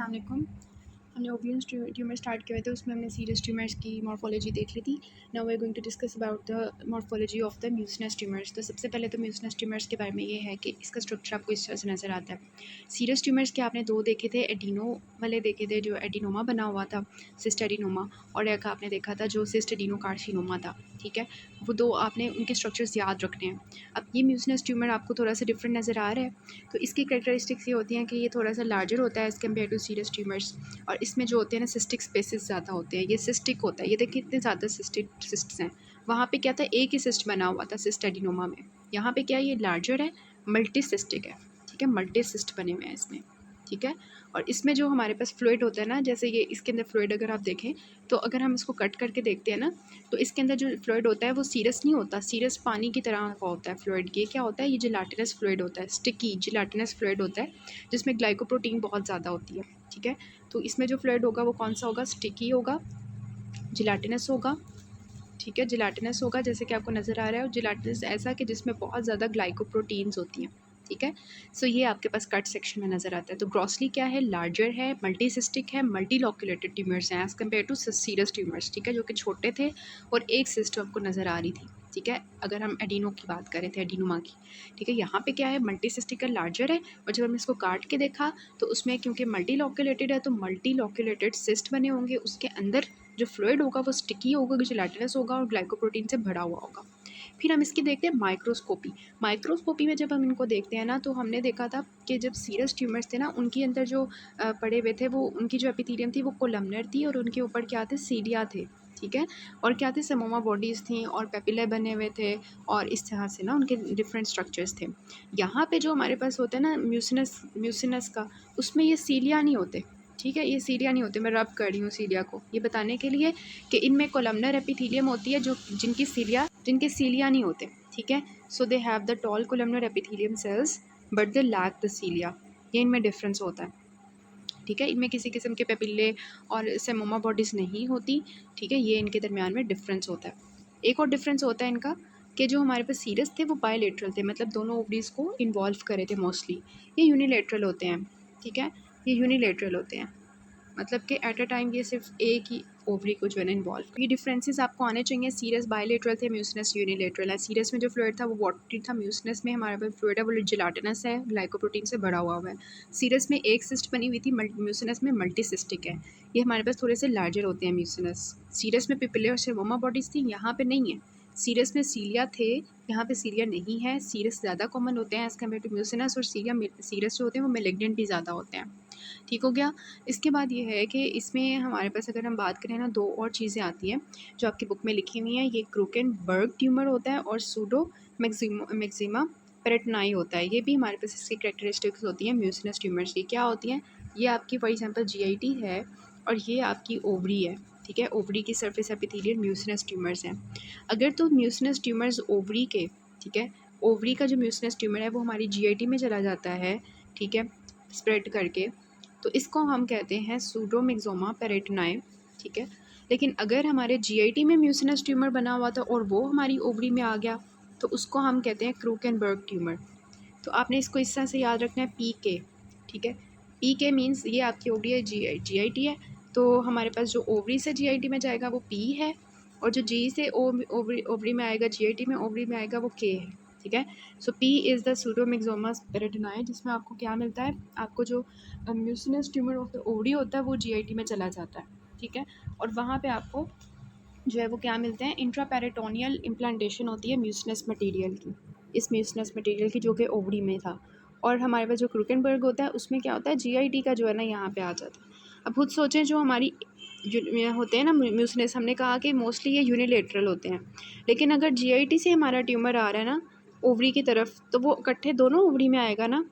अस्सलाम वालेकुम। हमने ओवियन ट्यूमर स्टार्ट किए थे, उसमें हमने सीरियस ट्यूमर्स की मॉर्फोलॉजी देख ली थी। Now we are going to discuss about the morphology of the mucinous tumours. तो सबसे पहले तो म्यूसिनस ट्यूमर्स के बारे में ये है कि इसका स्ट्रक्चर आपको इस तरह से नज़र आता है। सीरियस ट्यूमर्स के आपने दो देखे थे, एडिनो वाले देखे थे जो एडिनोमा बना हुआ था, सिस्ट एडिनोमा, और एक आपने देखा था जो सिस्ट एडिनो कार्सिनोमा था। ठीक है, वो दो आपने उनके स्ट्रक्चर्स याद रखने हैं। अब ये म्यूसिनस ट्यूमर आपको थोड़ा सा डिफरेंट नज़र आ रहा है, तो इसकी कैरेक्टरिस्टिक्स ये होती हैं कि ये थोड़ा सा लार्जर होता है as compared to serous tumours, और इसमें जो होते हैं ना सिस्टिक स्पेसेस ज़्यादा होते हैं। ये सिस्टिक होता है, ये देखिए इतने ज़्यादा सिस्ट्स हैं। वहाँ पे क्या था, एक ही सिस्ट बना हुआ था सिस्ट एडिनोमा में। यहाँ पे क्या है, ये लार्जर है, मल्टी सिस्टिक है। ठीक है, मल्टी सिस्ट बने हुए हैं इसमें। ठीक है, और इसमें जो हमारे पास फ्लूइड होता है ना, जैसे ये इसके अंदर फ्लूइड अगर आप देखें, तो अगर हम इसको कट करके देखते हैं ना, तो इसके अंदर जो फ्लूइड होता है वो सीरस नहीं होता, सीरस पानी की तरह का होता है फ्लूइड। ये क्या होता है, ये जिलाटिनस फ्लूइड होता है, स्टिकी जिलाटिनस फ्लूइड होता है, जिसमें ग्लाइकोप्रोटीन बहुत ज़्यादा होती है। ठीक है, तो इसमें जो फ्लूइड होगा वो कौन सा होगा, स्टिकी होगा, जिलाटिनस होगा। ठीक है, जिलाटिनस होगा जैसे कि आपको नज़र आ रहा है, और जिलाटिनस ऐसा कि जिसमें बहुत ज़्यादा ग्लाइकोप्रोटीन्स होती हैं। ठीक है, सो ये आपके पास कट सेक्शन में नज़र आता है। तो ग्रॉसली क्या है, लार्जर है, मल्टीसिस्टिक है, मल्टी लॉक्यूलेटेड ट्यूमर्स हैं as compared to serous tumours. ठीक है, जो कि छोटे थे और एक सिस्ट आपको नज़र आ रही थी। ठीक है, अगर हम एडिनो की बात करें थे, एडिनोमा की। ठीक है, यहाँ पे क्या है, मल्टीसिस्टिक है, लार्जर है, और जब हमने इसको काट के देखा तो उसमें क्योंकि मल्टी लॉक्यूलेटेड है तो मल्टी लॉक्यूलेटेड सिस्ट बने होंगे, उसके अंदर जो फ्लूइड होगा वो स्टिकी होगा, जिलेटिनस होगा और ग्लाइकोप्रोटीन से भरा हुआ होगा। फिर हम इसकी देखते हैं माइक्रोस्कोपी। माइक्रोस्कोपी में जब हम इनको देखते हैं ना, तो हमने देखा था कि जब सीरियस ट्यूमर्स थे ना, उनके अंदर जो पड़े हुए थे, वो उनकी जो एपिथेलियम थी वो कोलमनर थी, और उनके ऊपर क्या थे, सीलिया थे। ठीक है, और क्या थे, सेमोमा बॉडीज़ थी और पेपिले बने हुए थे, और इस तरह से ना उनके डिफरेंट स्ट्रक्चर्स थे। यहाँ पे जो हमारे पास होता है ना म्यूसिनस का, उसमें ये सीलिया नहीं होते। ठीक है, ये सीलिया नहीं होते, मैं रब कर रही हूँ सीलिया को ये बताने के लिए कि इनमें कोलमनर एपिथेलियम होती है जो जिनके सीलिया नहीं होते। ठीक है, so they have the tall columnar epithelium cells but they lack the cilia, ये इनमें डिफरेंस होता है। ठीक है, इनमें किसी किस्म के पेपिले और सेमोमा बॉडीज़ नहीं होती। ठीक है, ये इनके दरमियान में डिफरेंस होता है। एक और डिफरेंस होता है इनका कि जो हमारे पास सीरस थे वो बायलेटरल थे, मतलब दोनों ओवरीज को इन्वॉल्व करे थे मोस्टली। ये यूनिलेटरल होते हैं। ठीक है, ये यूनिलेटरल होते हैं, मतलब कि एट अ टाइम ये सिर्फ एक ही ओवरी को जो है ना इन्वॉल्व। ये डिफरेंसेस आपको आने चाहिए। सीरियस बायलेटरल थे, म्यूसिनस यूनिलेटरल है। सीरियस में जो फ्लूइड था वो वाटरी था, म्यूसिनस में हमारे पास फ्लूइड है वो जिलाटिनस है, ग्लाइकोप्रोटीन से भरा हुआ है। सीरियस में एक सिस्ट बनी हुई थी, म्यूसिनस में मल्टी सिस्टिक है। ये हमारे पास थोड़े से लार्जर होते हैं म्यूसिनस। सीरियस में पिपिले और सेरोमा बॉडीज़ थी, यहाँ पे नहीं है। सीरियस में सीलिया थे, यहाँ पे सीलिया नहीं है। सीरियस ज़्यादा कॉमन होते हैं एज़ कम्पेयर टू म्यूसिनस, और सीरियस जो होते हैं वो मेलिग्नेंट भी ज़्यादा होते हैं। ठीक हो गया। इसके बाद ये है कि इसमें हमारे पास अगर हम बात करें ना, दो और चीज़ें आती हैं जो आपकी बुक में लिखी हुई हैं। ये क्रूकेनबर्ग ट्यूमर होता है और सूडो मैक्सिमा पेरिटोनाई होता है। ये भी हमारे पास इसकी कैरेक्टरिस्टिक्स होती हैं म्यूसिनस ट्यूमर्स की। क्या होती हैं, ये आपकी फॉर एग्जांपल जीआईटी है, और ये आपकी ओवरी है। ठीक है, ओवरी की सरफेस एपिथेलियल म्यूसिनस ट्यूमर्स हैं। अगर तो म्यूसिनस ट्यूमर्स ओवरी के, ठीक है, ओवरी का जो म्यूसिनस ट्यूमर है वो हमारी जीआईटी में चला जाता है, ठीक है, स्प्रेड करके, तो इसको हम कहते हैं सूडोमिक्सोमा पेरिटोनाई। ठीक है, लेकिन अगर हमारे जीआईटी में म्यूसिनस ट्यूमर बना हुआ था और वो हमारी ओवरी में आ गया, तो उसको हम कहते हैं क्रूकेनबर्ग ट्यूमर। तो आपने इसको इस तरह से याद रखना है, पी के। ठीक है, पी के मीन्स ये आपकी ओवरी है, जीआईटी है, तो हमारे पास जो ओवरी से जीआईटी में जाएगा वो पी है, और जो जी से ओवरी में आएगा, जीआईटी में ओवरी में आएगा, वो के है। ठीक है, सो पी इज़ द सूडोमिक्सोमा पेरिटोनाई, जिसमें आपको क्या मिलता है, आपको जो mucinous tumour of the ovary होता है वो जीआईटी में चला जाता है। ठीक है, और वहाँ पे आपको जो है वो क्या मिलते हैं, इंट्रापेरिटोनियल इम्प्लांटेशन होती है म्यूसिनस मटेरियल की, इस म्यूसिनस मटेरियल की जो कि ओवरी में था। और हमारे पास जो क्रूकेनबर्ग होता है उसमें क्या होता है, जीआईटी का जो है ना यहाँ पे आ जाता है। अब खुद सोचें, जो हमारी जो होते हैं ना म्यूसिनस, हमने कहा कि मोस्टली ये यूनिलेटरल होते हैं, लेकिन अगर जीआईटी से हमारा ट्यूमर आ रहा है ना ओवरी की तरफ, तो वो इकट्ठे दोनों ओवरी में आएगा ना,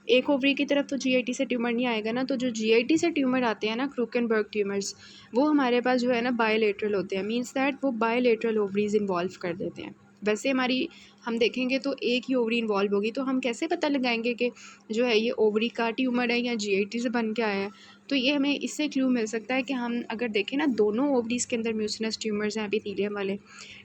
एक ओवरी की तरफ तो जीआईटी से ट्यूमर नहीं आएगा ना। तो जो जीआईटी से ट्यूमर आते हैं ना, क्रूकेनबर्ग ट्यूमर्स, वो हमारे पास जो है ना बायलेटरल होते हैं, मींस दैट वो बायलेटरल ओवरीज इन्वॉल्व कर देते हैं। वैसे हमारी हम देखेंगे तो एक ही ओवरी इन्वॉल्व होगी, तो हम कैसे पता लगाएंगे कि जो है ये ओवरी का ट्यूमर है या जीआईटी से बन के आया है। तो ये हमें इससे क्लू मिल सकता है कि हम अगर देखें ना दोनों ओवरीज़ के अंदर म्यूसिनस ट्यूमर्स हैं एपिथेलियम वाले,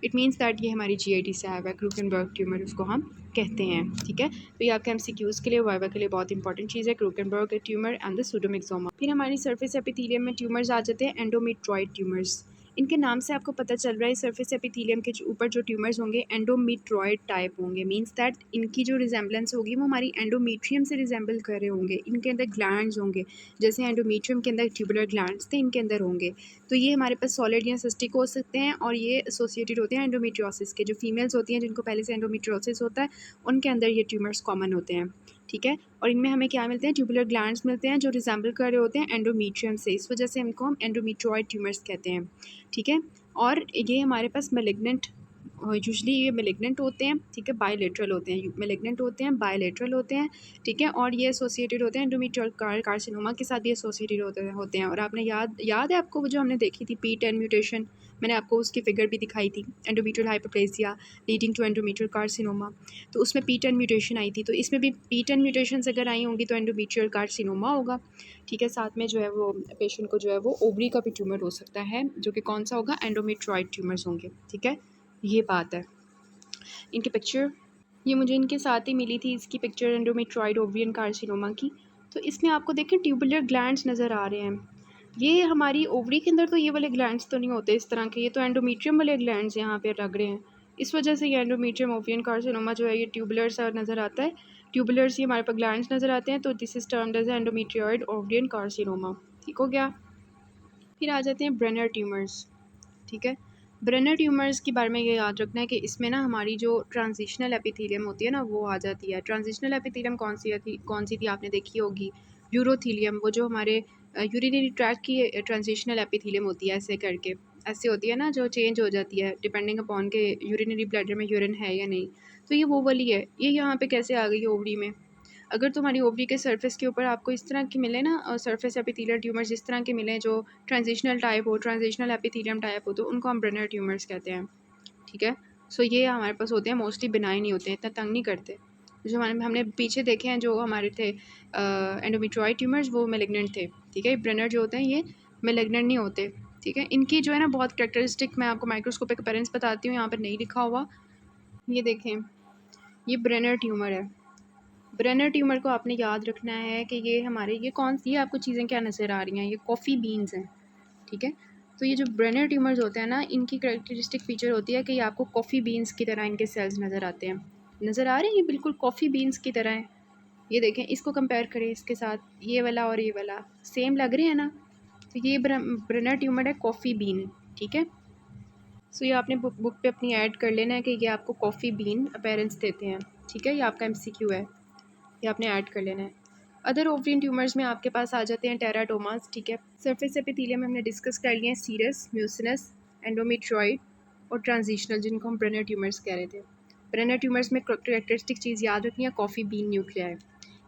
इट मींस दैट ये हमारी जीआईटी से आया हुआ है, क्रूकेनबर्ग ट्यूमर उसको हम कहते हैं। ठीक है, तो ये आपके एमसीक्यूज़ के लिए वाइवा के लिए बहुत इंपॉर्टेंट चीज़ है, क्रूकेनबर्ग ट्यूमर एंड द सूडोमिक्सोमा। फिर हमारी सरफेस एपिथेलियम में ट्यूमर्स आ जाते हैं एंडोमेट्रॉइड ट्यूमर्स। इनके नाम से आपको पता चल रहा है सरफेस एपिथेलियम के ऊपर जो ट्यूमर्स होंगे एंडोमेट्रॉइड टाइप होंगे, मींस दैट इनकी जो रिजेंबलेंस होगी वो हमारी एंडोमेट्रियम से रिजेंबल कर रहे होंगे। इनके अंदर ग्लैंड्स होंगे, जैसे एंडोमेट्रियम के अंदर ट्यूबुलर ग्लैंड्स थे, इनके अंदर होंगे। तो ये हमारे पास सॉलिड या सिस्टिक हो सकते हैं और ये एसोसिएटेड होते हैं एंडोमेट्रियोसिस के। जो फीमेल्स होती हैं जिनको पहले से एंडोमेट्रियोसिस होता है उनके अंदर ये ट्यूमर्स कॉमन होते हैं। ठीक है, और इनमें हमें क्या मिलते हैं, ट्यूबुलर ग्लैंड्स मिलते हैं जो रिजेंबल कर रहे होते हैं एंडोमेट्रियम से, इस वजह से इनको हम एंडोमेट्रॉइड ट्यूमर्स कहते हैं। ठीक है, और ये हमारे पास मेलिग्नेंट, यूजुअली ये मेलिग्नेंट होते हैं। ठीक है, बायलेटरल होते हैं, मेलिग्नेंट होते हैं, बायलेटरल होते हैं। ठीक है, और ये एसोसिएटेड होते हैं एंडोमेट्रियल कार्सिनोमा के साथ भी एसोसिएटेड होते हैं। और आपने याद है आपको वो जो हमने देखी थी P10 म्यूटेशन, मैंने आपको उसकी फिगर भी दिखाई थी, endometrial hyperplasia leading to endometrial carcinoma. तो उसमें P10 म्यूटेशन आई थी, तो इसमें भी P10 म्यूटेशंस अगर आई होंगी तो एंडोमेट्रियल कार्सिनोमा होगा। ठीक है, साथ में जो है वो पेशेंट को जो है वो ओवरी का भी ट्यूमर हो सकता है, जो कि कौन सा होगा, एंडोमेट्रॉइड ट्यूमर्स होंगे। ठीक है, ये बात है। इनकी पिक्चर ये मुझे इनके साथ ही मिली थी, इसकी पिक्चर एंडोमेट्रॉइड ओवरियन कार्सिनोमा की। तो इसमें आपको देखें ट्यूबुलर ग्लैंड्स नज़र आ रहे हैं। ये हमारी ओवरी के अंदर तो ये वाले ग्लैंड्स तो नहीं होते इस तरह के, ये तो एंडोमेट्रियम वाले ग्लैंड्स यहाँ पे लग रहे हैं। इस वजह से ये एंडोमेट्रियम ओवरियन कार्सिनोमा जो है ये ट्यूबुलर सा नज़र आता है। ट्यूबुलर ये हमारे पास ग्लैंड्स नज़र आते हैं, तो this is termed as endometrioid ovarian carcinoma. ठीक हो गया। फिर आ जाते हैं ब्रेनर ट्यूमर्स। ठीक है, ब्रेनर ट्यूमर्स के बारे में ये याद रखना है कि इसमें ना हमारी जो ट्रांजिशनल एपिथेलियम होती है ना वो आ जाती है। ट्रांजिशनल एपिथेलियम कौन सी थी आपने देखी होगी, यूरोथीलियम, वो जो हमारे यूरिनरी ट्रैक की ट्रांजिशनल एपिथेलियम होती है, ऐसे करके ऐसे होती है ना, जो चेंज हो जाती है डिपेंडिंग अपॉन के यूरिनरी ब्लैडर में यूरिन है या नहीं। तो ये वो वाली है, ये यहाँ पे कैसे आ गई ओवरी में। अगर तुम्हारी ओवरी के सरफेस के ऊपर आपको इस तरह की मिले ना सरफेस एपिथेलियल ट्यूमर्स इस तरह के मिले जो ट्रांजिशनल टाइप हो, ट्रांजिशनल एपिथेलियम टाइप हो, तो उनको हम ब्रेनर ट्यूमर्स कहते हैं। ठीक है, सो ये हमारे पास होते हैं, मोस्टली बिनाइन नहीं होते, इतना तंग नहीं करते। जो हमने पीछे देखे हैं जो हमारे थे एंडोमेट्रॉइड ट्यूमर्स, वो मेलिग्नेंट थे। ठीक है, ब्रेनर जो होते हैं ये मेलिग्नेंट नहीं होते। ठीक है, इनकी जो है ना बहुत कैरेक्टरिस्टिक मैं आपको माइक्रोस्कोपिक अपीयरेंस बताती हूँ, यहाँ पर नहीं लिखा हुआ। ये देखें, ये ब्रेनर ट्यूमर है। ब्रेनर ट्यूमर को आपने याद रखना है कि ये हमारे ये कौन सी आपको चीज़ें क्या नज़र आ रही हैं, ये कॉफ़ी बीन्स हैं। ठीक है, तो ये जो ब्रेनर ट्यूमर्स होते हैं ना, इनकी करेक्टरिस्टिक फीचर होती है कि ये आपको कॉफ़ी बीन्स की तरह इनके सेल्स नज़र आते हैं। नज़र आ रहे हैं, ये बिल्कुल कॉफ़ी बीन्स की तरह है। ये देखें, इसको कंपेयर करें इसके साथ, ये वाला और ये वाला सेम लग रहे हैं ना। तो ये ब्रेनर ट्यूमर है कॉफ़ी बीन। ठीक है, सो ये आपने बुक पे अपनी ऐड कर लेना है कि ये आपको कॉफ़ी बीन अपीयरेंस देते हैं। ठीक है, ये आपका MCQ है, ये आपने ऐड कर लेना है। अदर ओवरियन ट्यूमर्स में आपके पास आ जाते हैं टेराटोमास। ठीक है, सरफेस एपिथेलियम हमने डिस्कस कर लिए हैं, सीरस, म्यूसिनस, एंडोमेट्रॉइड और ट्रांजिशनल, जिनको हम ब्रेनर ट्यूमर्स कह रहे थे। ब्रेनर ट्यूमर्स में करेक्टरिस्टिक चीज़ याद रखनी है, कॉफ़ी बीन न्यूक्लियाई।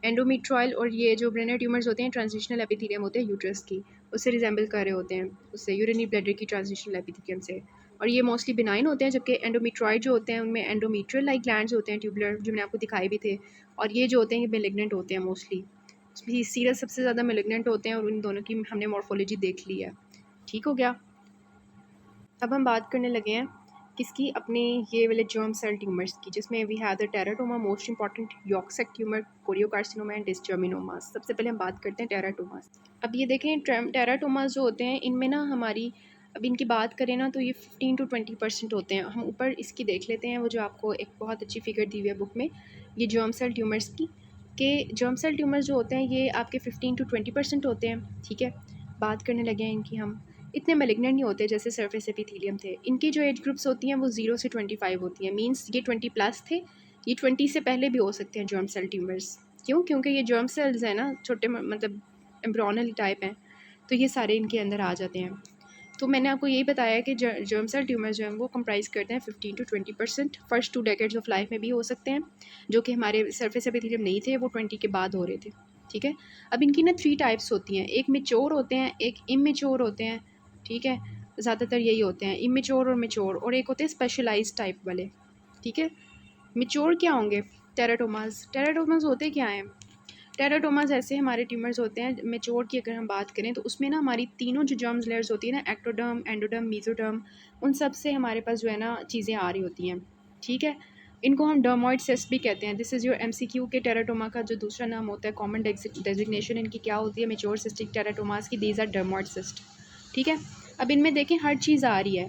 एंडोमेट्रॉइल और ये जो ब्रेनर ट्यूमर्स होते हैं ट्रांजिशनल एपिथेलियम होते हैं यूट्रस की, उससे रिजेंबल कर रहे होते हैं, उससे यूरिनरी ब्लैडर की ट्रांजिशनल एपिथेलियम से। और ये मोस्टली बिनाइन होते हैं, जबकि एंडोमेट्रॉइड जो होते हैं उनमें एंडोमेट्रियल लाइक ग्लैंड्स होते हैं ट्यूबुलर, जो मैंने आपको दिखाए भी थे। और ये जो होते हैं ये मेलिग्नेंट होते हैं मोस्टली। सीरस सबसे ज़्यादा मेलिग्नेंट होते हैं, और इन दोनों की हमने मॉर्फोलॉजी देख ली है। ठीक हो गया। अब हम बात करने लगे हैं किसकी, अपने ये वाले जर्म सेल ट्यूमर्स की, जिसमें we have the teratoma, most important yolk sac tumour, choriocarcinoma and dysgerminomas. सबसे पहले हम बात करते हैं टेराटोमास। अब ये देखें, टेराटोमास जो होते हैं इनमें ना हमारी, अब इनकी बात करें ना तो ये 15 to 20% होते हैं। हम ऊपर इसकी देख लेते हैं, वो जो आपको एक बहुत अच्छी फिगर दी हुई है बुक में, ये जर्म सेल ट्यूमर्स की, के जर्म सेल ट्यूमर्स जो होते हैं ये आपके 15 to 20% होते हैं। ठीक है, बात करने लगे हैं इनकी हम, इतने मेलिग्नेंट नहीं होते जैसे सरफेस एपिथेलियम थे। इनकी जो एज ग्रुप्स होती हैं वो 0 से 25 होती हैं, मींस ये 20+ थे, ये 20 से पहले भी हो सकते हैं जर्म सेल ट्यूमर्स। क्यों? क्योंकि ये जर्म सेल्स हैं ना, छोटे मतलब एम्ब्रियोनल टाइप हैं, तो ये सारे इनके अंदर आ जाते हैं। तो मैंने आपको यही बताया कि जर्म सेल ट्यूमर जो हैं वो कंप्राइज करते हैं 15 to 20%। First 2 decades of life में भी हो सकते हैं, जो कि हमारे सरफेस एपिथेलियम नहीं थे, वो 20 के बाद हो रहे थे। ठीक है, अब इनकी ना 3 टाइप्स होती हैं, एक मेच्योर होते हैं, एक इमेच्योर होते हैं। ठीक है, ज़्यादातर यही होते हैं, इमेच्योर और मेच्योर, और एक होते हैं स्पेशलाइज्ड टाइप वाले। ठीक है, मेच्योर क्या होंगे, टेराटोमास। टेराटोमास होते क्या हैं, टेराटोमास ऐसे हमारे ट्यूमर्स होते हैं मेच्योर की अगर हम बात करें तो उसमें ना हमारी तीनों जो जर्म्स लेयर्स होती है ना, एक्टोडर्म, एंडोडर्म, मेसोडर्म, उन सब से हमारे पास जो है ना चीज़ें आ रही होती हैं। ठीक है, इनको हम डर्मोइड सिस्ट भी कहते हैं। दिस इज़ योर एमसीक्यू के टेराटोमा का जो दूसरा नाम होता है, कॉमन डेजिग्नेशन इनकी क्या होती है मेच्योर सिस्टिक टेराटोमास की, दीज आर डर्मोइड सिस्ट। ठीक है, अब इनमें देखें हर चीज़ आ रही है।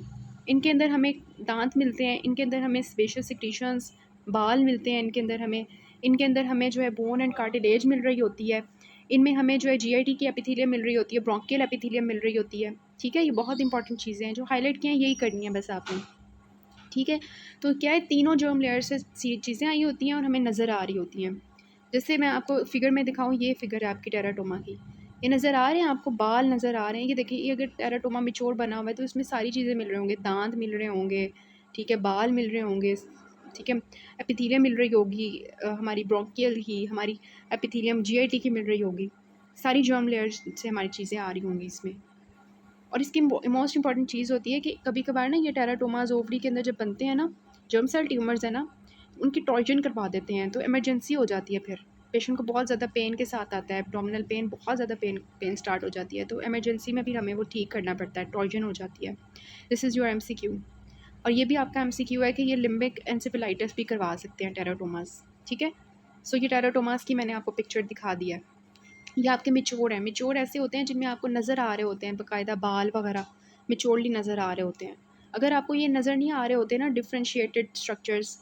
इनके अंदर हमें दांत मिलते हैं, इनके अंदर हमें स्पेशल सिक्रीशंस, बाल मिलते हैं, इनके अंदर हमें जो है बोन एंड कार्टिलेज मिल रही होती है। इनमें हमें जो है जीआईटी की एपिथेलियम मिल रही होती है, ब्रोंकियल एपिथेलियम मिल रही होती है। ठीक है, ये बहुत इंपॉर्टेंट चीज़ें हैं जो हाईलाइट किए हैं, यही करनी है बस आपने। ठीक है, तो क्या है, तीनों जर्म लेयर से चीज़ें आई होती हैं और हमें नज़र आ रही होती हैं। जैसे मैं आपको फिगर में दिखाऊँ, ये फिगर है आपकी टेराटोमा की, ये नज़र आ रहे हैं आपको, बाल नज़र आ रहे हैं। ये देखिए, ये अगर टेराटोमा मिच्योर बना हुआ है तो इसमें सारी चीज़ें मिल रहे होंगे, दांत मिल रहे होंगे, ठीक है, बाल मिल रहे होंगे, ठीक है, एपिथेलियम मिल रही होगी, हमारी ब्रोंकियल की, हमारी एपिथेलियम जीआईटी की मिल रही होगी, सारी जर्म लेयर्स से हमारी चीज़ें आ रही होंगी इसमें। और इसकी मोस्ट इंपॉर्टेंट चीज़ होती है कि कभी कभार ना ये टेराटोमास ओवरी के अंदर जब बनते हैं ना, जर्म सेल ट्यूमर्स है ना, उनकी टॉर्जन करवा देते हैं तो इमरजेंसी हो जाती है। फिर पेशेंट को बहुत ज़्यादा पेन के साथ आता है, एब्डोमिनल पेन, बहुत ज़्यादा पेन स्टार्ट हो जाती है, तो इमरजेंसी में भी हमें वो ठीक करना पड़ता है, टॉर्जन हो जाती है। This is your MCQ. और ये भी आपका एमसीक्यू है कि ये लिम्बिक एंसेफेलाइटिस भी करवा सकते हैं टेराटोमास। ठीक है, सो ये टेराटोमास की मैंने आपको पिक्चर दिखा दिया है। ये आपके मिच्योर हैं, मिच्योर ऐसे होते हैं जिनमें आपको नज़र आ रहे होते हैं बाकायदा बाल वगैरह मिच्योरली नज़र आ रहे होते हैं। अगर आपको ये नज़र नहीं आ रहे होते ना डिफ्रेंशिएटेड स्ट्रक्चर्स,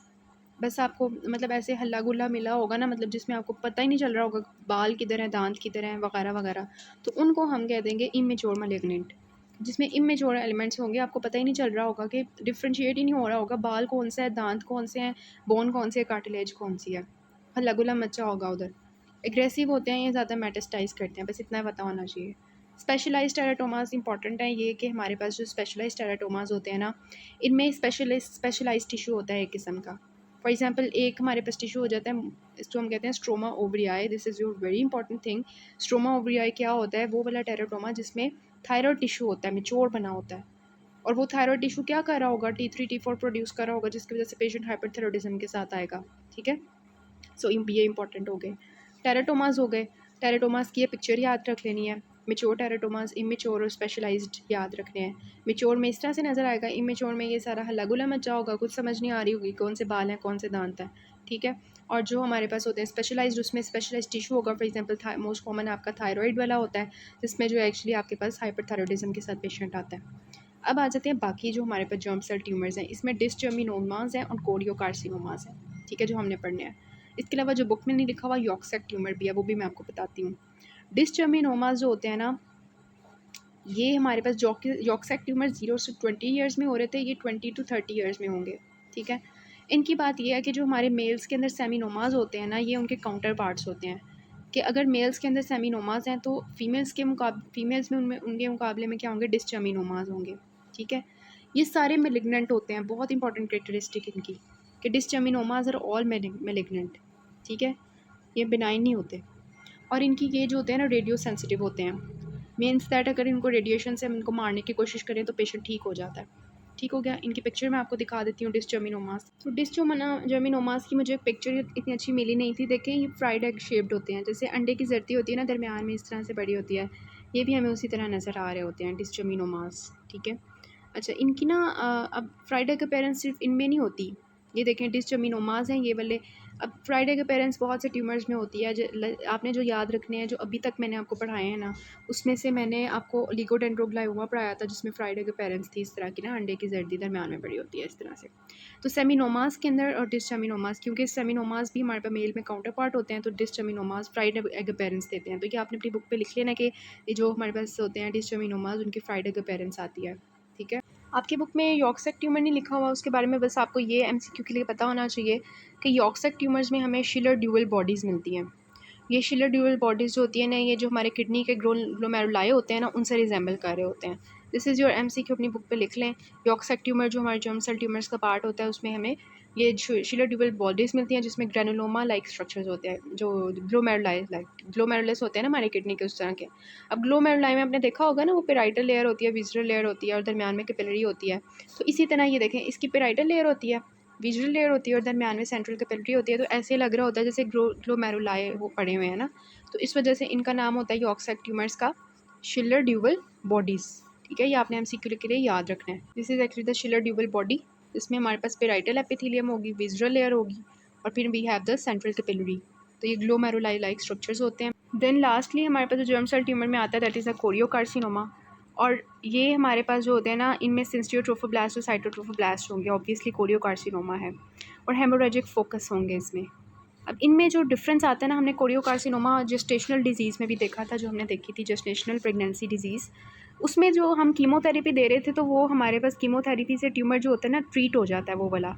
बस आपको मतलब ऐसे हल्ला गुल्ला मिला होगा ना, मतलब जिसमें आपको पता ही नहीं चल रहा होगा बाल किधर हैं, दांत किधर हैं, वगैरह वगैरह, तो उनको हम कह देंगे इमेच्योर मैलिग्नेंट। जिसमें इमेच्योर एलिमेंट्स होंगे, आपको पता ही नहीं चल रहा होगा कि डिफ्रेंशिएट ही नहीं हो रहा होगा बाल कौन सा है, दांत कौन से हैं, बोन कौन सी है, कार्टिलेज कौन सी है, हल्ला गुल्ला मचा होगा उधर। एग्रेसिव होते हैं, ये ज़्यादा मेटास्टाइज करते हैं, बस इतना पता होना चाहिए। स्पेशलाइज्ड टेराटोमास इंपॉर्टेंट है ये कि हमारे पास जो स्पेशलाइज्ड टेराटोमास होते हैं ना, इनमें स्पेशलाइज्ड टिश्यू होता है एक किस्म का। फॉर एग्जांपल एक हमारे पास टिश्यू हो जाता है, इसको हम कहते हैं stroma ovarii. This is your very important thing. Stroma ovarii क्या होता है, वो वाला टेराटोमा जिसमें थायराइड टिश्यू होता है, मेच्योर बना होता है, और वो थायराइड टिश्यू क्या कर रहा होगा, T3 T4 प्रोड्यूस कर रहा होगा, जिसकी वजह से पेशेंट हाइपरथायराइडिज्म के साथ आएगा। ठीक है, सो ये इंपॉर्टेंट हो गए। टेराटोमास हो गए, टेराटोमास की ये पिक्चर याद रख लेनी है। मेच्योर टेराटोमास, इमेच्योर और स्पेशलाइज्ड याद रखने हैं। मेच्योर में इस तरह से नज़र आएगा, इमेच्योर में ये सारा हल्ला गुला मचा होगा, कुछ समझ नहीं आ रही होगी कौन से बाल हैं कौन से दांत हैं। ठीक है, और जो हमारे पास होते हैं स्पेशलाइज्ड, उसमें स्पेशलाइज्ड टिश्यू होगा। फॉर एग्जांपल मोस्ट कॉमन आपका थायराइड वाला होता है, जिसमें जो एक्चुअली आपके पास हाइपरथायराइडिज्म के साथ पेशेंट आता है। अब आ जाते हैं बाकी जो हमारे पास जर्म सेल ट्यूमर्स हैं, इसमें डिस्जर्मिनोमास हैं और कोरियोकार्सिनोमास हैं। ठीक है, जो हमने पढ़ने हैं। इसके अलावा जो बुक में नहीं लिखा हुआ यॉर्कसेक ट्यूमर भी है, वो भी मैं आपको बताती हूँ। डिस्जर्मिनोमास जो होते हैं ना, ये हमारे पास यॉर्कसेक ट्यूमर 0 से 20 ईयर्स में हो रहे थे, ये 20 to 30 ईयर्स में होंगे। ठीक है, इनकी बात ये है कि जो हमारे मेल्स के अंदर सेमिनोमास होते हैं ना, ये उनके काउंटर पार्ट्स होते हैं। कि अगर मेल्स के अंदर सेमिनोमास हैं तो फीमेल्स में उनके मुकाबले में क्या होंगे, डिस्जर्मिनोमास होंगे। ठीक है, ये सारे मेलिग्नेंट होते हैं, बहुत इंपॉर्टेंट कैरेक्टरिस्टिक इनकी कि डिस्जर्मिनोमास आर ऑल मेलिग्नेंट। ठीक है, ये बिनाइन नहीं होते, और इनकी ये जो होते हैं ना रेडियो सेंसिटिव होते हैं। मीन्स दैट अगर इनको रेडिएशन से हम इनको मारने की कोशिश करें तो पेशेंट ठीक हो जाता है। ठीक हो गया, इनकी पिक्चर मैं आपको दिखा देती हूँ डिस्जर्मिनोमास। तो डिस्जर्मिनोमास की मुझे पिक्चर इतनी अच्छी मिली नहीं थी। देखें, ये फ्राइड एग शेप्ड होते हैं, जैसे अंडे की जर्ती होती है ना, दरमियान में इस तरह से बड़ी होती है, ये भी हमें उसी तरह नज़र आ रहे होते हैं डिस्जर्मिनोमास। ठीक है, अच्छा, इनकी ना अब फ्राइडे के पेरेंट्स सिर्फ इनमें नहीं होती। ये देखें डिस्जर्मिनोमास हैं ये वाले। अब फ्राइडे के पेरेंट्स बहुत से ट्यूमर्स में होती है, आपने जो याद रखने हैं, जो अभी तक मैंने आपको पढ़ाए हैं ना, उसमें से मैंने आपको लिगोडेंड्रोग्लाइकोमा पढ़ाया था, जिसमें फ्राइडे के पेरेंट्स थी इस तरह की ना, अंडे की जर्दी दरमियान में बड़ी होती है इस तरह से। तो सेमिनोमास के अंदर और डिस्जर्मिनोमास, क्योंकि सेमिनोमास भी हमारे पास मेल में काउंटर पार्ट होते हैं, तो डिस्जर्मिनोमास फ्राइडे के पेरेंट्स देते हैं। तो ये आपने अपनी बुक पे लिख लेना कि ये जो हमारे पास होते हैं डिस्जर्मिनोमास, उनकी फ्राइडे के पेरेंट्स आती है। ठीक है, आपकी बुक में यॉर्कसेक ट्यूमर नहीं लिखा हुआ, उसके बारे में बस आपको ये एमसीक्यू के लिए पता होना चाहिए कि यॉर्कसेक ट्यूमर्स में हमें शिलर ड्यूअल बॉडीज़ मिलती हैं। ये शिलर ड्यूअल बॉडीज़ जो होती है ना, ये जो हमारे किडनी के ग्लोमेरुलाई होते हैं ना, उनसे रिजेंबल कर रहे होते हैं। दिस इज़ योर एमसीक्यू, अपनी बुक पे लिख लें। यॉर्कसेक ट्यूमर जो हमारे जर्म सेल ट्यूमर्स का पार्ट होता है, उसमें हमें ये शिलर ड्यूअल बॉडीज़ मिलती हैं, जिसमें ग्रेनुलोमा लाइक स्ट्रक्चर्स होते हैं, जो ग्लोमेरुलस होते हैं ना हमारे किडनी के, उस तरह के। अब ग्लोमेरुलाई में आपने देखा होगा ना, वो पेराइटल लेयर होती है, विज़रल लेयर होती है, और दरमियान में कैपिलरी होती है। तो इसी तरह ये देखें, इसकी पेराइटल लेयर होती है, विजुअल लेयर होती है और दरमियान में सेंट्रल कैपिलरी होती है, तो ऐसे लग रहा होता है जैसे ग्लोमेरुलाई वो पड़े हुए हैं ना, तो इस वजह से इनका नाम होता है यॉर्क साइड ट्यूमर्स का शिलर ड्यूबल बॉडीज़। ठीक है, ये आपने एमसीक्यू के लिए याद रखना है। This is actually the Schiller Duval body, इसमें हमारे पास पेराइटल एपिथेलियम होगी, विजुअल लेयर होगी, और फिर we have the central capillary. तो ये ग्लोमेरुलाई लाइक स्ट्रक्चर्स होते हैं। देन लास्टली हमारे पास जो जर्म सेल ट्यूमर में आता है दैट इज़ अ कोरियोकार्सिनोमा, और ये हमारे पास जो होते हैं ना, इनमें सिंस्टियोट्रोफोब्लास्ट और साइटोट्रोफोब्लास्ट होंगे, ऑब्वियसली कोरियोकार्सिनोमा है, और हेमोरेजिक फोकस होंगे इसमें। अब इनमें जो डिफरेंस आता है ना, हमने कोरियोकार्सिनोमा जेस्टेशनल डिजीज़ में भी देखा था, जो हमने देखी थी जेस्टेशनल प्रेगनेंसी डिजीज़, उसमें जो हम कीमोथेरेपी दे रहे थे तो वो हमारे पास कीमोथेरेपी से ट्यूमर जो होता है ना ट्रीट हो जाता है वो वाला,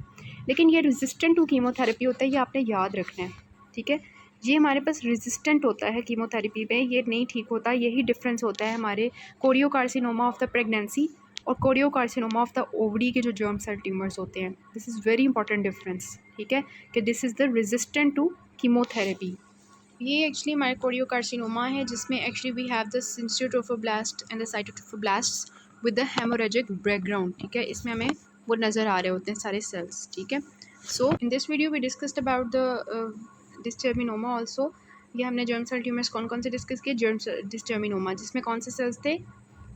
लेकिन ये रेजिस्टेंट टू कीमोथेरेपी होता है, ये आपने याद रखना है। ठीक है, ये हमारे पास रेजिस्टेंट होता है कीमोथेरेपी पे, ये नहीं ठीक होता। यही डिफरेंस होता है हमारे कोरियोकार्सिनोमा ऑफ द प्रेगनेंसी और कोरियोकार्सिनोमा ऑफ द ओवरी के जो जर्म सेल ट्यूमर्स होते हैं। This is very important difference. ठीक है, कि this is the resistant to chemotherapy. ये एक्चुअली हमारे कोरियोकार्सिनोमा है, जिसमें actually we have the syncytiotrophoblast and the cytotrophoblast with the haemorrhagic background. ठीक है, इसमें हमें वो नज़र आ रहे होते हैं सारे सेल्स। ठीक है, so in this video we discussed about the dysgerminoma also. ये हमने जर्म सेल ट्यूमर्स कौन कौन से डिस्कस किए, जर्म डिस्टर्मिनोमा जिसमें कौन से सेल्स थे,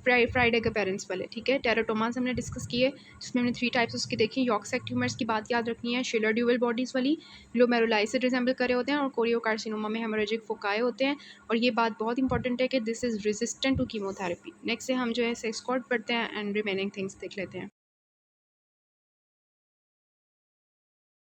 फ्राइडे के पेरेंट्स वाले। ठीक है, टेराटोमास हमने डिस्कस किए, जिसमें हमने 3 टाइप्स उसकी देखी। यॉर्क साइड ट्यूमर्स की बात याद रखनी है, शिलर ड्यूबल बॉडीज़ वाली ग्लोमेरुलाई से रिजेंबल करे होते हैं, और कोरियोकार्सिनोमा में हेमोरेजिक फोकाए होते हैं। और ये बात बहुत इंपॉर्टेंट है कि this is resistant to chemotherapy. Next से हम जो है सेक्स कॉर्ड पढ़ते हैं एंड रिमेनिंग थिंग्स देख लेते हैं।